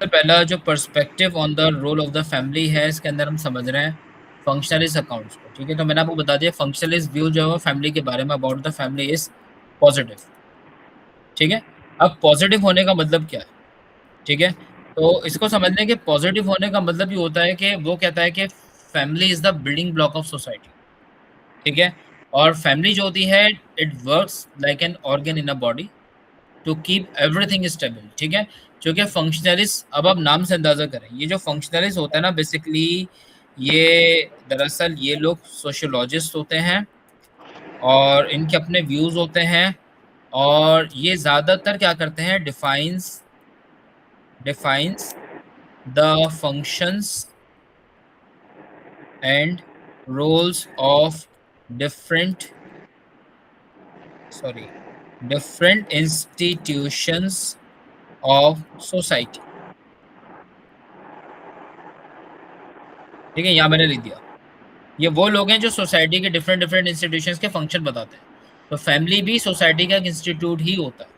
पहला जो perspective on the role of the family है, इसके अंदर हम समझ रहे हैं फंक्शनलिस्ट अकाउंट्स को। ठीक है, तो मैंने आपको बता दिया फंक्शनलिस्ट व्यू जो है फैमिली के बारे में about the family is positive. ठीक है, अब पॉजिटिव होने का मतलब क्या है? ठीक है, तो इसको समझने के पॉजिटिव होने का मतलब ये होता है कि वो कहता है कि family is the building block of society. ठीक है, और फैमिली जो होती है it works like an organ in a body to keep everything stable. ठीक है, जो कि फंक्शनलिस्ट, अब आप नाम से अंदाजा करें, ये जो फंक्शनलिस्ट होता है ना बेसिकली, ये दरअसल ये लोग सोशियोलॉजिस्ट होते हैं और इनके अपने व्यूज होते हैं, और ये ज्यादातर क्या करते हैं, defines the functions and roles of different sorry different institutions of society. ठीक है, यहाँ मैंने लिख दिया, ये वो लोग हैं जो सोसाइटी के डिफरेंट डिफरेंट इंस्टीट्यूशंस के फंक्शन बताते हैं। तो फैमिली भी सोसाइटी का एक इंस्टीट्यूट ही होता है।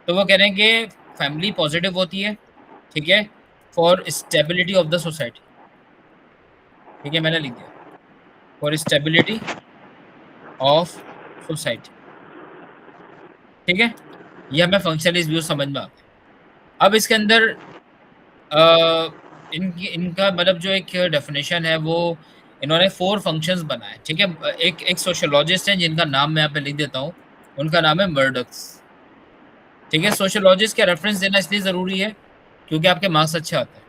तो वो कह रहे हैं कि फैमिली पॉजिटिव होती है, ठीक है, for stability of the society. ठीक है, मैंने लिख दिया फॉर स्टेबिलिटी ऑफ सोसाइटी। ठीक है, ये हमें फंक्शनलिस्ट व्यू समझ में आ गया। अब इसके अंदर इनका मतलब जो एक डेफिनेशन है वो इन्होंने 4 फंक्शंस बनाए। ठीक है, एक सोशियोलॉजिस्ट हैं जिनका नाम मैं यहाँ पे लिख देता हूँ, उनका नाम है मर्डक्स। ठीक है, सोशियोलॉजिस्ट का रेफरेंस देना इसलिए जरूरी है क्योंकि आपके मार्क्स अच्छे आते हैं।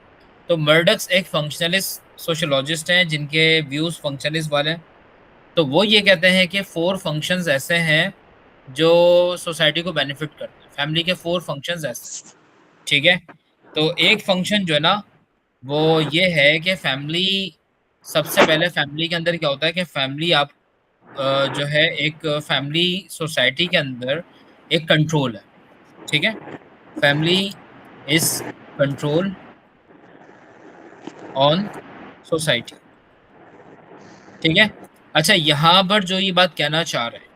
तो मर्डक्स एक फंक्शनलिस्ट सोशियोलॉजिस्ट हैं जिनके व्यूज फंक्शनलिस्ट वाले हैं। तो वो ये कहते हैं कि 4 फंक्शंस ऐसे हैं जो सोसाइटी को बेनिफिट करते हैं। फैमिली के 4 फंक्शंस ऐसे। ठीक है, तो एक फंक्शन जो है ना वो ये है कि फैमिली, सबसे पहले फैमिली के अंदर क्या होता है कि फैमिली आप जो है एक फैमिली सोसाइटी के अंदर एक कंट्रोल है। ठीक है, family is control on society. ठीक है, अच्छा यहाँ पर जो ये बात कहना चाह रहे हैं,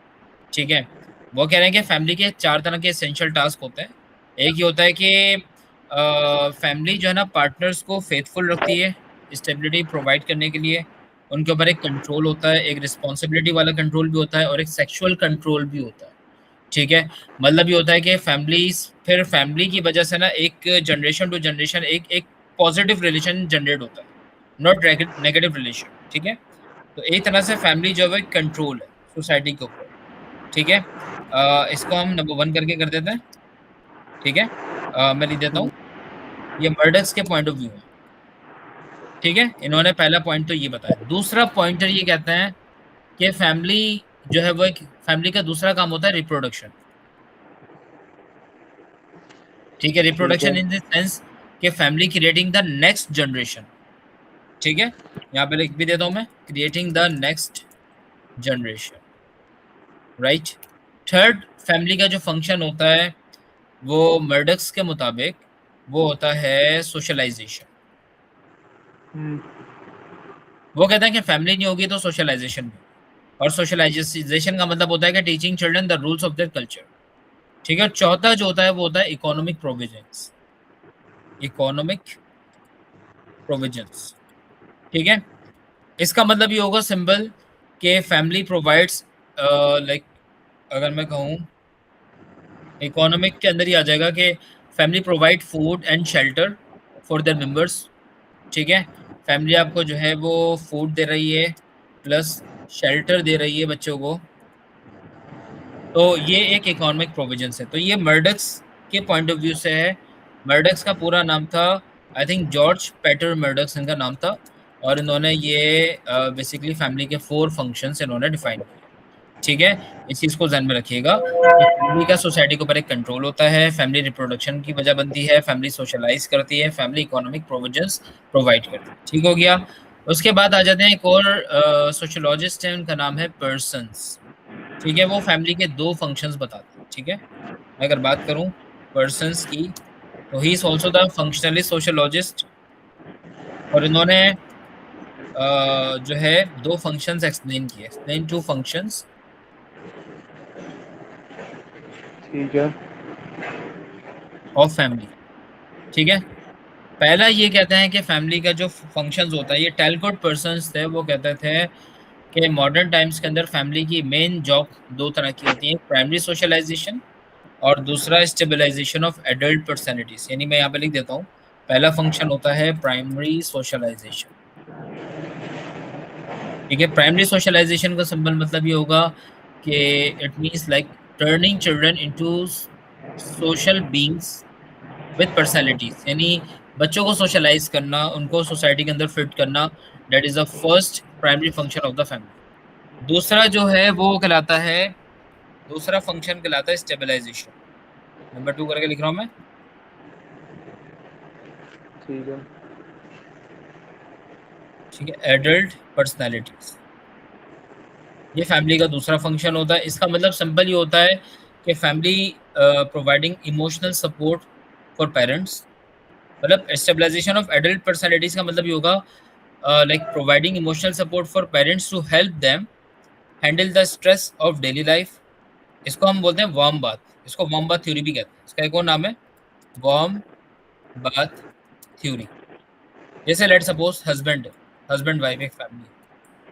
ठीक है, वो कह रहे हैं कि फैमिली के 4 तरह के एसेंशियल टास्क होते हैं। एक ये होता है कि फैमिली जो है ना पार्टनर्स को फेथफुल रखती है स्टेबिलिटी प्रोवाइड करने के लिए। उनके ऊपर एक कंट्रोल होता है, एक रिस्पॉन्सिबिलिटी वाला कंट्रोल भी होता है और एक सेक्सुअल कंट्रोल भी होता है। ठीक है, मतलब ये होता है कि फिर फैमिली की वजह से ना एक जनरेशन टू जनरेशन एक एक पॉजिटिव रिलेशन जनरेट होता है, नॉट नेगेटिव रिलेशन। ठीक है, तो एक तरह से फैमिली जो है कंट्रोल है सोसाइटी के ऊपर। ठीक है, इसको हम नंबर 1 करके कर देते हैं। ठीक है, मैं लिख देता हूँ, ये मर्डर्स के पॉइंट ऑफ व्यू है। ठीक है, इन्होंने पहला पॉइंट तो ये बताया। दूसरा पॉइंटर ये कहते हैं कि फैमिली जो है वो एक फैमिली का दूसरा काम होता है रिप्रोडक्शन। ठीक है, ठीक है। रिप्रोडक्शन इन द सेंस कि family creating the next generation. ठीक है, यहाँ पे लिख भी देता हूँ मैं, creating the next generation. Right, third family का जो फंक्शन होता है वो मर्डक्स के मुताबिक वो होता है सोशलाइजेशन। वो कहते हैं कि फैमिली नहीं होगी तो सोशलाइजेशन भी, और सोशलाइजेशन का मतलब होता है कि teaching children the rules of their culture. ठीक है, चौथा जो होता है वो होता है इकोनॉमिक प्रोविजंस। Economic provisions. ठीक है, इसका मतलब ये होगा सिंपल कि फैमिली प्रोवाइड्स, लाइक अगर मैं कहूँ इकोनॉमिक के अंदर ही आ जाएगा कि family provide food and shelter for their members. ठीक है, फैमिली आपको जो है वो फूड दे रही है प्लस शेल्टर दे रही है बच्चों को। तो ये एक इकोनॉमिक प्रोविजंस है। तो ये मर्डक्स के पॉइंट ऑफ व्यू से है। मर्डक्स का पूरा नाम था, आई थिंक जॉर्ज पेटर मर्डक्स इनका नाम था, और इन्होंने ये बेसिकली फैमिली के 4 फंक्शंस इन्होंने डिफाइन किए। ठीक है, इस चीज को ध्यान में रखिएगा कि फैमिली का सोसाइटी के ऊपर एक कंट्रोल होता है, फैमिली रिप्रोडक्शन की वजह बनती है, फैमिली सोशलाइज करती है, फैमिली इकोनॉमिक प्रोविजंस प्रोवाइड करती है। ठीक हो गया। उसके बाद आ जाते हैं एक और सोशियोलॉजिस्ट है, उनका नाम है पर्सन्स। ठीक है, वो फैमिली के 2 फंक्शंस बताते हैं। ठीक है, मैं अगर बात करूं पर्सन्स की, तो he is also the functionalist sociologist, और इन्होंने जो है 2 फंक्शंस एक्सप्लेन किए, एक्सप्लेन 2 फंक्शंस ठीक है। Of family. ठीक है, पहला ये कहते हैं कि फैमिली का जो फंक्शंस होता है, ये टैलकोट पर्सन्स थे, वो कहते थे कि मॉडर्न टाइम्स के अंदर फैमिली की मेन जॉब दो तरह की होती है, प्राइमरी सोशलाइजेशन और दूसरा स्टेबलाइजेशन ऑफ एडल्ट पर्सनैलिटीज। यानी मैं यहाँ पे लिख देता हूँ, पहला फंक्शन होता है प्राइमरी सोशलाइजेशन। ठीक है, प्राइमरी सोशलाइजेशन का सिंपल मतलब ये होगा कि it means like turning children into social beings with personalities, यानी बच्चों को सोशलाइज करना, उनको सोसाइटी के अंदर फिट करना, that is the first primary function of the family. दूसरा जो है वो कहलाता है, दूसरा फंक्शन कहलाता है स्टेबलाइजेशन। नंबर 2 करके लिख रहा हूं मैं। ठीक है। ठीक है, एडल्ट पर्सनैलिटीज, ये फैमिली का दूसरा फंक्शन होता है। इसका मतलब सिंपल ये होता है कि family providing emotional support for parents. मतलब स्टेबलाइजेशन ऑफ एडल्ट पर्सनैलिटीज का मतलब ये होगा like providing emotional support for parents to help them handle the stress of daily life. इसको हम बोलते हैं वार्म बाथ, इसको वार्म बाथ थ्योरी भी कहते हैं। इसका एक और नाम है वार्म बाथ थ्योरी। जैसे लेट सपोज हस्बैंड वाइफ एक फैमिली,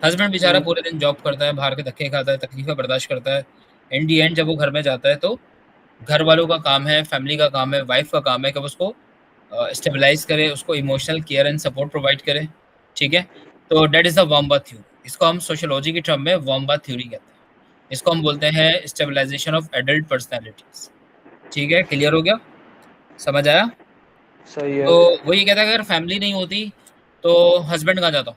हस्बैंड बेचारा पूरे दिन जॉब करता है, बाहर के धक्के खाता है, तकलीफें बर्दाश्त करता है। इन दी एंड जब वो घर में जाता है तो घर वालों का काम है, फैमिली का काम है, वाइफ का काम है कि उसको स्टेबलाइज करे, उसको emotional care and support provide करे। ठीक है, तो that is the warm bath theory. इसको हम सोशियोलॉजी की टर्म में वार्म बाथ थ्योरी कहते हैं। इसको हम बोलते हैं स्टेबलाइजेशन ऑफ एडल्ट पर्सनैलिटीज। ठीक है, क्लियर हो गया, समझ आया? सही है। तो वो ये कहता है अगर फैमिली नहीं होती तो हस्बैंड कहाँ जाता?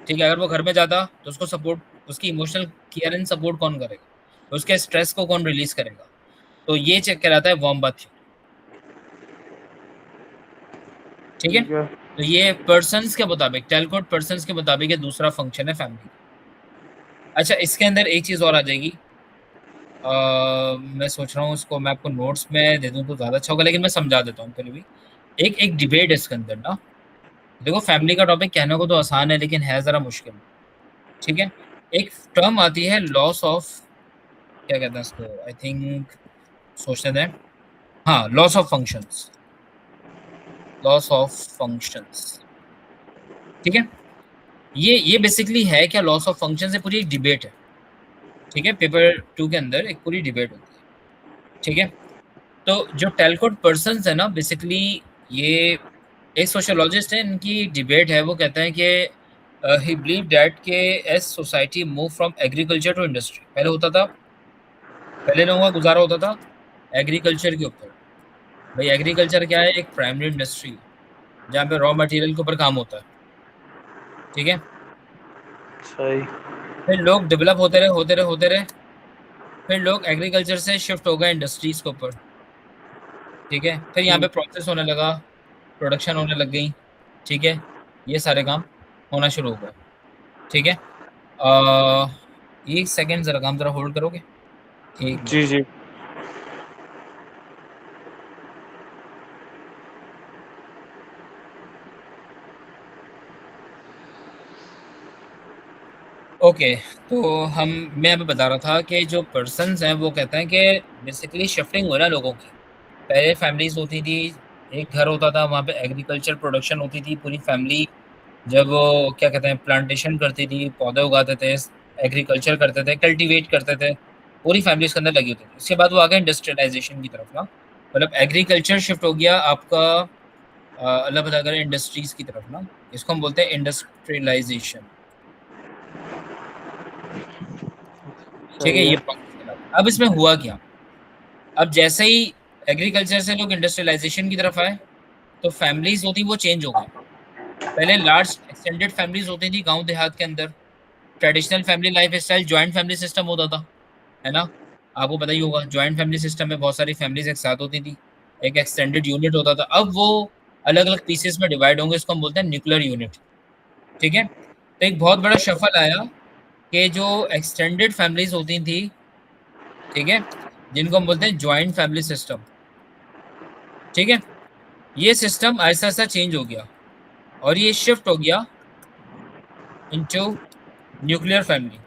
ठीक है, अगर वो घर में जाता तो उसको सपोर्ट, उसकी इमोशनल केयर एंड सपोर्ट कौन करेगा? तो उसके स्ट्रेस को कौन रिलीज करेगा? तो ये चेक कराता है वार्म बाथ थ्योरी। ठीक है, ठीक है। तो ये पर्सन्स के मुताबिक, टेलकोट पर्सन्स के मुताबिक ये दूसरा फंक्शन है फैमिली। अच्छा, इसके अंदर एक चीज और आ जाएगी। मैं सोच रहा हूँ इसको मैं आपको नोट्स में दे दूं तो ज्यादा अच्छा होगा, लेकिन मैं समझा देता हूँ पहले भी। एक एक डिबेट है इसके अंदर ना। देखो, फैमिली का टॉपिक कहने को तो आसान है लेकिन है जरा मुश्किल। ठीक है, एक टर्म आती है लॉस ऑफ, क्या कहते हैं इसको, आई थिंक, सोचने दें। हाँ, loss of functions, loss of functions. ठीक है, ये बेसिकली है क्या, लॉस ऑफ फंक्शन से पूरी एक डिबेट है। ठीक है, पेपर 2 के अंदर एक पूरी डिबेट होती है। ठीक है, तो जो टेलकोट पर्सन्स है ना, बेसिकली ये एक सोशियोलॉजिस्ट है, इनकी डिबेट है। वो कहते हैं कि ही बिलीव दैट के as society move from agriculture to industry, पहले होता था, पहले लोगों का गुजारा होता था एग्रीकल्चर के ऊपर। भाई एग्रीकल्चर क्या है, एक प्राइमरी इंडस्ट्री जहाँ पे रॉ मटेरियल के ऊपर काम होता है। ठीक है, सही। फिर लोग डेवलप होते रहे, फिर लोग एग्रीकल्चर से शिफ्ट हो गए इंडस्ट्रीज के ऊपर। ठीक है, फिर यहाँ पे प्रोसेस होने लगा, प्रोडक्शन होने लग गई। ठीक है, ये सारे काम होना शुरू हो गए। ठीक है, एक सेकेंड जरा काम जरा होल्ड करोगे, एक मिनट। जी जी। ओके, तो मैं अभी बता रहा था कि जो पर्सन्स हैं वो कहते हैं कि बेसिकली शिफ्टिंग हो रहा है लोगों की। पहले फैमिलीज होती थी, एक घर होता था, वहाँ पे एग्रीकल्चर प्रोडक्शन होती थी, पूरी फैमिली जब वो क्या कहते हैं प्लांटेशन करती थी, पौधे उगाते थे, एग्रीकल्चर करते थे, कल्टीवेट करते थे, पूरी फैमिली उसके अंदर लगी होती थी। उसके बाद वो आ गया इंडस्ट्रियलाइजेशन की तरफ ना, मतलब एग्रीकल्चर शिफ्ट हो गया आपका अल्लाह भला करे इंडस्ट्रीज की तरफ ना। इसको हम बोलते हैं इंडस्ट्रियलाइजेशन। ठीक है, सही है। ये प्रोसेस कहलाता है। अब इसमें हुआ क्या, अब जैसे ही एग्रीकल्चर से लोग इंडस्ट्रियलाइजेशन की तरफ आए तो फैमिलीज होती वो चेंज हो गई। पहले लार्ज एक्सटेंडेड फैमिलीज होती थी गांव देहात के अंदर, traditional family life style joint family system होता था, है ना? आपको पता ही होगा, जॉइंट फैमिली सिस्टम में बहुत सारी फैमिलीज एक साथ होती थी, एक एक्सटेंडेड यूनिट होता था। अब वो अलग अलग पीसेस में डिवाइड होंगे, इसको हम बोलते हैं न्यूक्लियर यूनिट। ठीक है, तो एक बहुत बड़ा शफल आया कि जो एक्सटेंडेड फैमिलीज होती थी, ठीक है, जिनको हम बोलते हैं ज्वाइंट फैमिली सिस्टम। ठीक है, ये सिस्टम ऐसा ऐसा चेंज हो गया और ये शिफ्ट हो गया into nuclear family.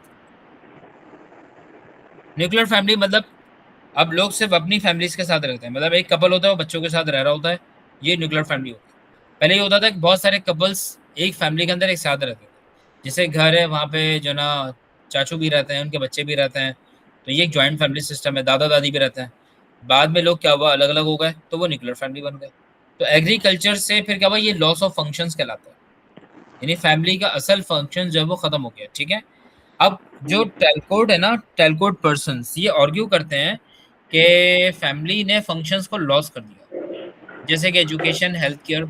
Nuclear family मतलब अब लोग सिर्फ अपनी फैमिलीज के साथ रहते हैं, मतलब एक कपल होता है वो बच्चों के साथ रह रहा होता है, ये न्यूक्लियर फैमिली होती है। पहले ये होता था कि बहुत सारे कपल्स एक फैमिली के अंदर एक साथ रहते थे, जैसे घर है वहाँ पे जो ना चाचू भी रहते हैं, उनके बच्चे भी रहते हैं, तो ये एक जॉइंट फैमिली सिस्टम है, दादा दादी भी रहते हैं। बाद में लोग क्या हुआ, अलग अलग हो गए, तो वो न्यूक्लियर फैमिली बन गए। तो एग्रीकल्चर से फिर क्या हुआ, ये लॉस ऑफ फंक्शंस कहलाता है, यानी फैमिली का असल फंक्शन जो है वो खत्म हो गया। ठीक है, अब जो टेलकोड है ना, टेलकोड पर्सन्स ये आर्ग्यू करते हैं कि फैमिली ने फंक्शंस को लॉस कर दिया, जैसे कि एजुकेशन, हेल्थ केयर।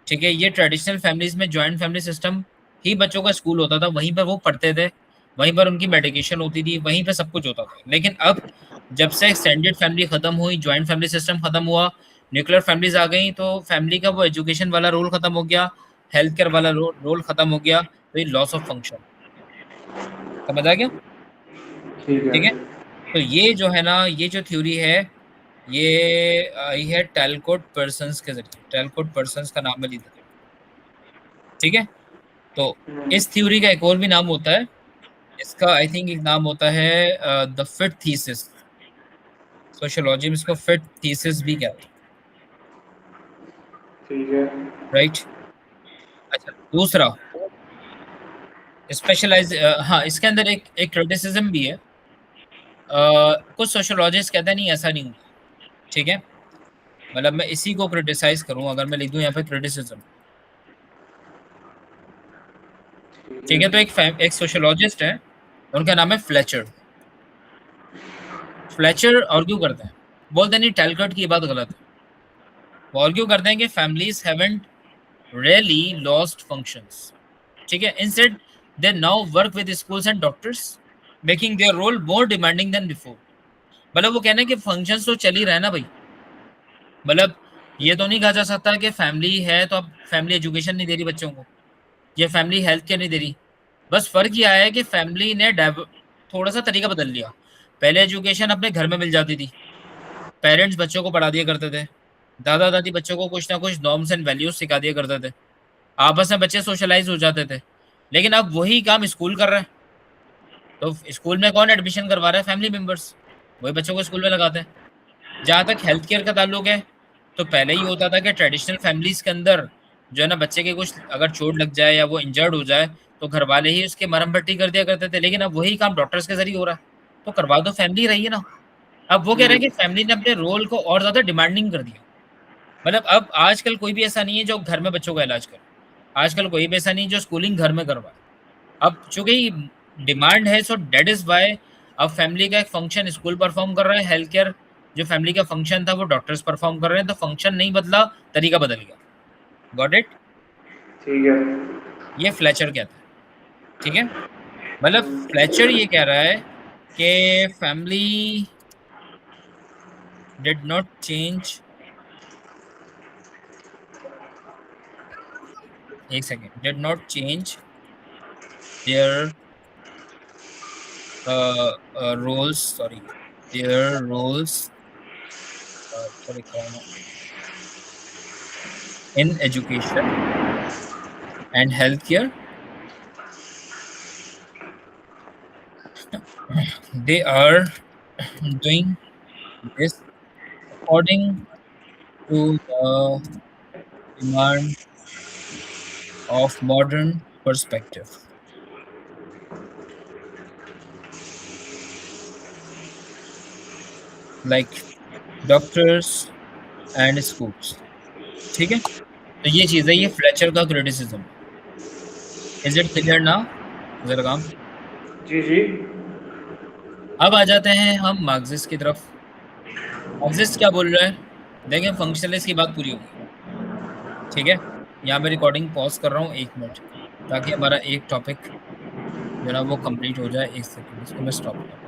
ठीक है, ये ट्रेडिशनल फैमिलीज में जॉइंट फैमिली सिस्टम ही बच्चों का स्कूल होता था, वहीं पर वो पढ़ते थे, वहीं पर उनकी मेडिकेशन होती थी, वहीं पर सब कुछ होता था। लेकिन अब जब से एक्सटेंडेड फैमिली खत्म हुई, जॉइंट फैमिली सिस्टम खत्म हुआ, न्यूक्लियर फैमिलीज आ गई, तो फैमिली का वो एजुकेशन वाला रोल खत्म हो गया, हेल्थ केयर वाला रोल खत्म हो गया, तो ये लॉस ऑफ फंक्शन। समझ आ गया? ठीक है। ठीक है, तो ये जो है ना, ये जो थ्योरी है, ये आई है टेलकोड पर्सन्स के जरिए। टेलकोड पर्सन्स का नाम है लिख देते हैं। ठीक है, तो इस थ्योरी का एक और भी नाम होता है, इसका आई थिंक एक नाम होता है द फिट थीसिस। सोशियोलॉजी में इसको फिट थीसिस भी कहते हैं। ठीक है। राइट। अच्छा, दूसरा स्पेशलाइज, हाँ, इसके अंदर एक एक क्रिटिसिज्म भी है। कुछ सोशियोलॉजिस्ट कहते हैं नहीं, ऐसा नहीं हुआ। ठीक है, मतलब मैं इसी को क्रिटिसाइज करूं, अगर मैं लिख दूं यहाँ पे क्रिटिसिज्म। ठीक है, तो एक सोशियोलॉजिस्ट है, उनका नाम है फ्लेचर। फ्लेचर आर्ग्यू करते हैं, बोलते नहीं टेलकट की बात गलत है। वो आर्ग्यू करते हैं कि families haven't really lost functions. ठीक है, instead they now work with schools and doctors, making their role more demanding than before. मतलब वो कहना है कि फंक्शंस तो चल ही रहा है ना भाई, मतलब ये तो नहीं कहा जा सकता कि फैमिली है तो अब फैमिली एजुकेशन नहीं दे रही बच्चों को, ये फैमिली हेल्थ केयर नहीं दे रही। बस फर्क ये आया है कि फैमिली ने थोड़ा सा तरीका बदल लिया। पहले एजुकेशन अपने घर में मिल जाती थी, पेरेंट्स बच्चों को पढ़ा दिया करते थे, दादा दादी बच्चों को कुछ ना कुछ नॉर्म्स एंड वैल्यूज सिखा दिया करते थे, आपस में बच्चे सोशलाइज हो जाते थे। लेकिन अब वही काम स्कूल कर रहा है, तो स्कूल में कौन एडमिशन करवा रहा है? फैमिली मेंबर्स, वही बच्चों को स्कूल में लगाते हैं। जहाँ तक हेल्थ केयर का ताल्लुक है, तो पहले ही होता था कि ट्रेडिशनल फैमिलीज के अंदर जो है ना, बच्चे के कुछ अगर चोट लग जाए या वो इंजर्ड हो जाए, तो घर वाले ही उसके मरहम पट्टी कर दिया करते थे। लेकिन अब वही काम डॉक्टर्स के जरिए हो रहा है, तो करवा दो, फैमिली रही है ना। अब वो कह रहे हैं कि फैमिली ने अपने रोल को और ज्यादा डिमांडिंग कर दिया। मतलब अब आजकल कोई भी ऐसा नहीं है जो घर में बच्चों का इलाज करे, आजकल कोई भी ऐसा नहीं जो स्कूलिंग घर में करवाए। अब चूंकि डिमांड है, सो डेट इज वाई अब फैमिली का एक फंक्शन स्कूल परफॉर्म कर रहा है, हेल्थ केयर जो फैमिली का फंक्शन था वो डॉक्टर्स परफॉर्म कर रहे हैं। तो फंक्शन नहीं बदला, तरीका बदल गया। Got it? ठीक है। ये फ्लेचर कहता है। ठीक है, मतलब फ्लेचर ये कह रहा है कि फैमिली डिड नॉट चेंज, एक second, did not change their roles, sorry, their roles, sorry, in education and healthcare. They are doing this according to the demand of modern perspective, like doctors and schools. ठीक है, तो ये चीज है, ये Fletcher का criticism. Is it clear now? जरा काम। जी जी। अब आ जाते हैं हम मार्क्सिस्ट की तरफ। मार्क्सिस्ट क्या बोल रहा है, देखें, फंक्शनलिस्ट की बात पूरी होगी। ठीक है, यहाँ मैं रिकॉर्डिंग पॉज कर रहा हूँ 1 मिनट, ताकि हमारा एक टॉपिक जो ना वो कंप्लीट हो जाए। 1 सेकंड, इसको मैं स्टॉप कर